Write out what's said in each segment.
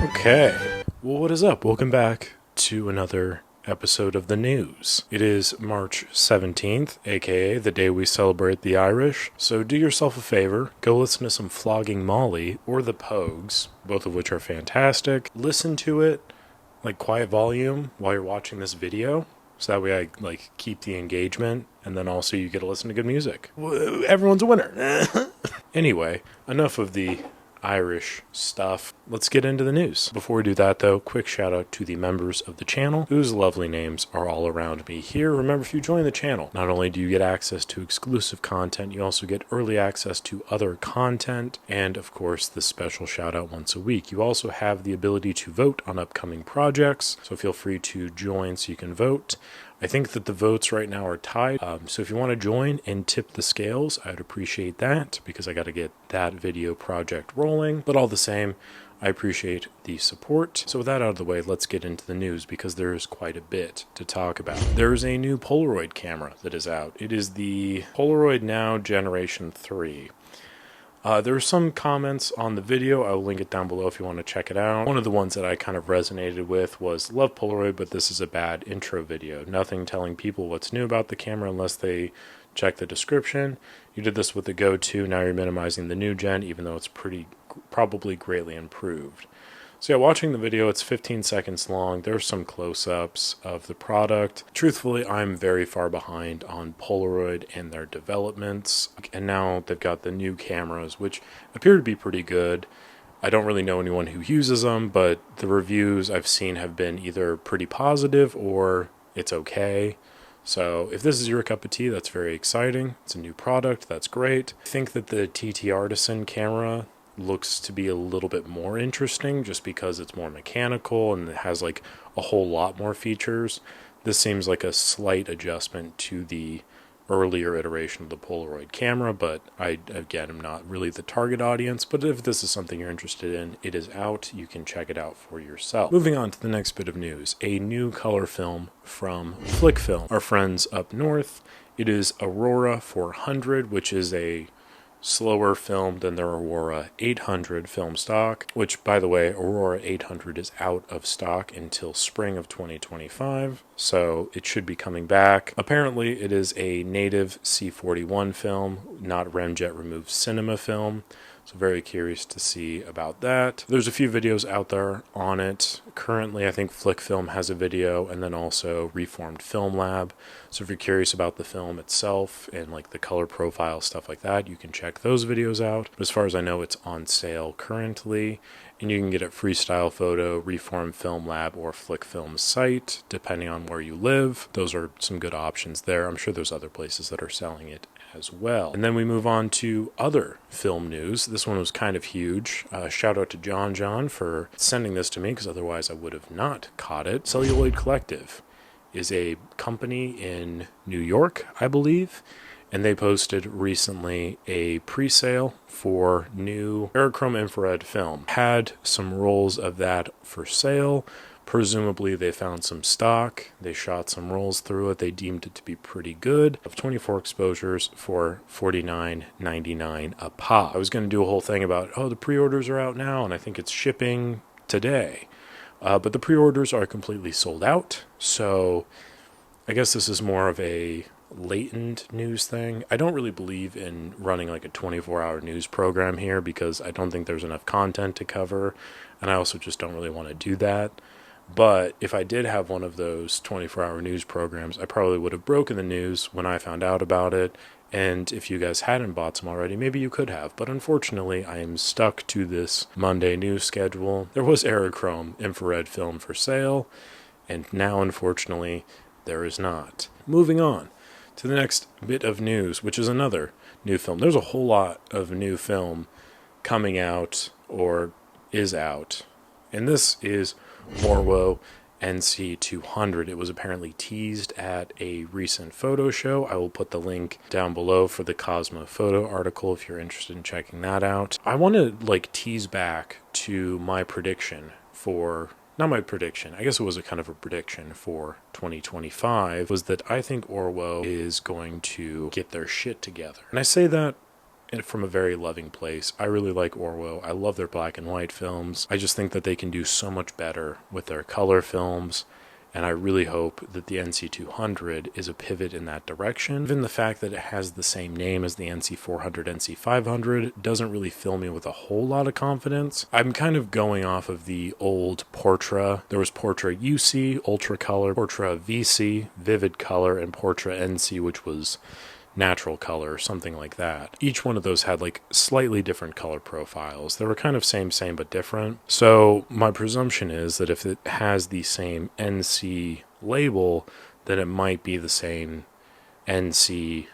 Okay, well, what is up? Welcome back to another episode of the news. It is March 17th, aka the day we celebrate the Irish, so do yourself a favor, go listen to some Flogging Molly or the Pogues, both of which are fantastic. Listen to it, like quiet volume, while you're watching this video, so that way I keep the engagement, and then also you get to listen to good music. Everyone's a winner. Anyway, enough of the Irish stuff. Let's get into the news. Before we do that though, quick shout out to the members of the channel whose lovely names are all around me here. Remember, if you join the channel, not only do you get access to exclusive content, you also get early access to other content and of course the special shout out once a week. You also have the ability to vote on upcoming projects, so feel free to join so you can vote. I think that the votes right now are tied, so if you want to join and tip the scales, I'd appreciate that, because I got to get that video project rolling. But all the same, I appreciate the support. So with that out of the way, let's get into the news, because there is quite a bit to talk about. There is a new Polaroid camera that is out. It is the Polaroid Now Generation 3. There were some comments on the video. I will link it down below if you want to check it out. One of the ones that I kind of resonated with was, love Polaroid, but this is a bad intro video. Nothing telling people what's new about the camera unless they check the description. You did this with the Go 2, now you're minimizing the new gen, even though it's probably greatly improved. So yeah, watching the video, it's 15 seconds long. There's some close-ups of the product. Truthfully, I'm very far behind on Polaroid and their developments. And now they've got the new cameras, which appear to be pretty good. I don't really know anyone who uses them, but the reviews I've seen have been either pretty positive or it's okay. So if this is your cup of tea, that's very exciting. It's a new product, that's great. I think that the TT Artisan camera looks to be a little bit more interesting just because it's more mechanical and it has like a whole lot more features. This seems like a slight adjustment to the earlier iteration of the Polaroid camera, but I, again, am not really the target audience. But if this is something you're interested in, it is out. You can check it out for yourself. Moving on to the next bit of news, a new color film from Flic FIlm, our friends up north. It is Aurora 400, which is a slower film than their Aurora 800 film stock, which, by the way, Aurora 800 is out of stock until spring of 2025, so it should be coming back. Apparently, it is a native C41 film, not remjet removed cinema film, so very curious to see about that. There's a few videos out there on it. Currently, I think Flic FIlm has a video, and then also Reformed Film Lab. So if you're curious about the film itself and like the color profile, stuff like that, you can check those videos out. But as far as I know, it's on sale currently, and you can get it Freestyle Photo, Reformed Film Lab, or Flic FIlm's site, depending on where you live. Those are some good options there. I'm sure there's other places that are selling it as well. And then we move on to other film news. This one was kind of huge. Shout out to John for sending this to me, because otherwise I would have not caught it. Celluloid Collective is a company in New York, I believe, and they posted recently a pre-sale for new Aerochrome infrared film. Had some rolls of that for sale. Presumably they found some stock, they shot some rolls through it, they deemed it to be pretty good, of 24 exposures for $49.99 a pop. I was going to do a whole thing about, the pre-orders are out now, and I think it's shipping today. But the pre-orders are completely sold out, so I guess this is more of a latent news thing. I don't really believe in running like a 24-hour news program here, because I don't think there's enough content to cover, and I also just don't really want to do that. But if I did have one of those 24-hour news programs, I probably would have broken the news when I found out about it. And if you guys hadn't bought some already, maybe you could have. But unfortunately, I am stuck to this Monday news schedule. There was Aerochrome infrared film for sale, and now, unfortunately, there is not. Moving on to the next bit of news, which is another new film. There's a whole lot of new film coming out or is out. And this is Orwo NC200. It was apparently teased at a recent photo show. I will put the link down below for the Cosmo photo article if you're interested in checking that out. I want to tease back to my prediction for, not my prediction, I guess it was a kind of a prediction for 2025, was that I think Orwo is going to get their shit together. And I say that from a very loving place. I really like Orwo. I love their black and white films. I just think that they can do so much better with their color films, and I really hope that the NC200 is a pivot in that direction. Even the fact that it has the same name as the NC400, NC500 doesn't really fill me with a whole lot of confidence. I'm kind of going off of the old Portra. There was Portra UC, Ultra Color, Portra VC, Vivid Color, and Portra NC, which was natural color, something like that. Each one of those had like slightly different color profiles. They were kind of same but different. So my presumption is that if it has the same NC label, then it might be the same NC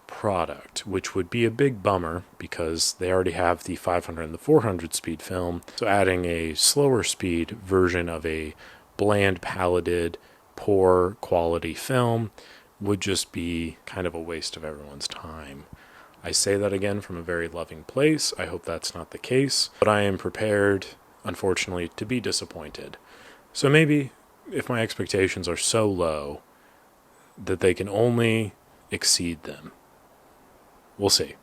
product, which would be a big bummer because they already have the 500 and the 400 speed film. So adding a slower speed version of a bland paleted, poor quality film would just be kind of a waste of everyone's time. I say that again from a very loving place. I hope that's not the case, but I am prepared, unfortunately, to be disappointed. So maybe if my expectations are so low that they can only exceed them. We'll see.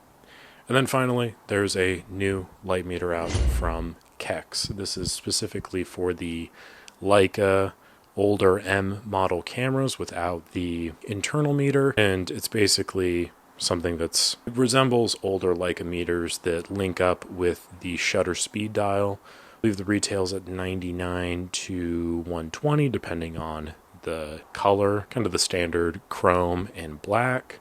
And then finally, there's a new light meter out from Keks. This is specifically for the Leica older M model cameras without the internal meter, and it's basically something that resembles older Leica meters that link up with the shutter speed dial. I believe the retail's at $99 to $120 depending on the color, kind of the standard chrome and black.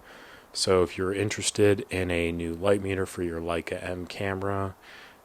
So if you're interested in a new light meter for your Leica M camera,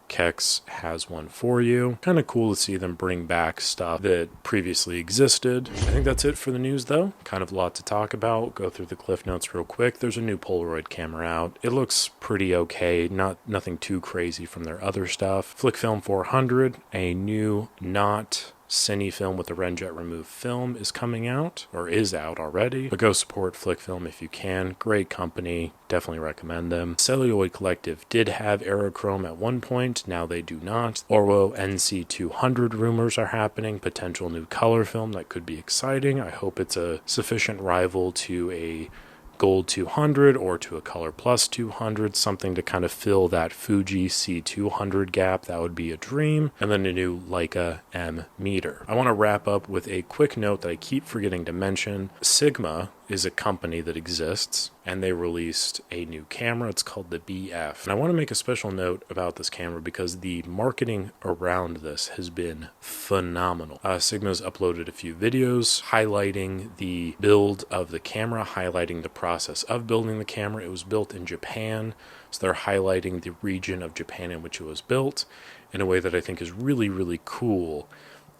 Keks has one for you. Kind of cool to see them bring back stuff that previously existed. I think that's it for the news though. Kind of a lot to talk about. Go through the cliff notes real quick. There's a new Polaroid camera out. It looks pretty okay. Nothing too crazy from their other stuff. Flic FIlm 400, a new not cine film with the Renjet remove film is coming out, or is out already, but go support Flic FIlm if you can. Great company, definitely recommend them. Celluloid Collective did have Aerochrome at one point, now they do not. Orwo NC200 rumors are happening, potential new color film that could be exciting. I hope it's a sufficient rival to a Gold 200 or to a Color Plus 200, something to kind of fill that Fuji C200 gap. That would be a dream. And then a new Leica M Meter. I want to wrap up with a quick note that I keep forgetting to mention. Sigma is a company that exists, and they released a new camera. It's called the BF. And I want to make a special note about this camera because the marketing around this has been phenomenal. Sigma's uploaded a few videos highlighting the build of the camera, highlighting the process of building the camera. It was built in Japan, so they're highlighting the region of Japan in which it was built in a way that I think is really, really cool.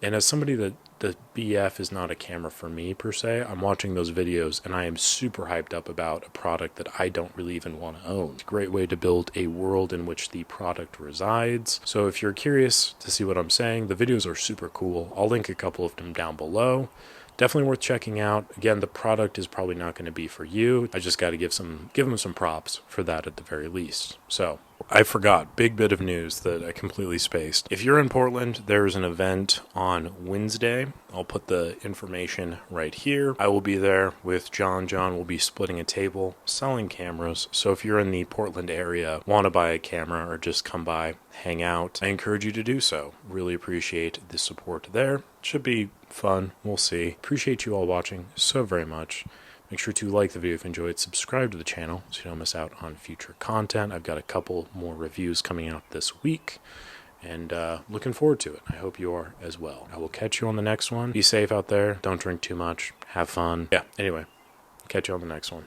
And as somebody that the BF is not a camera for me per se, I'm watching those videos and I am super hyped up about a product that I don't really even want to own. It's a great way to build a world in which the product resides. So if you're curious to see what I'm saying, the videos are super cool. I'll link a couple of them down below. Definitely worth checking out. Again, the product is probably not going to be for you. I just got to give them some props for that at the very least. So I forgot, big bit of news that I completely spaced. If you're in Portland, there's an event on Wednesday. I'll put the information right here. I will be there with John. John will be splitting a table, selling cameras. So if you're in the Portland area, want to buy a camera or just come by, hang out, I encourage you to do so. Really appreciate the support there. Should be fun. We'll see. Appreciate you all watching so very much. Make sure to like the video if you enjoyed, subscribe to the channel so you don't miss out on future content. I've got a couple more reviews coming out this week, and looking forward to it. I hope you are as well. I will catch you on the next one. Be safe out there. Don't drink too much. Have fun. Yeah, anyway, catch you on the next one.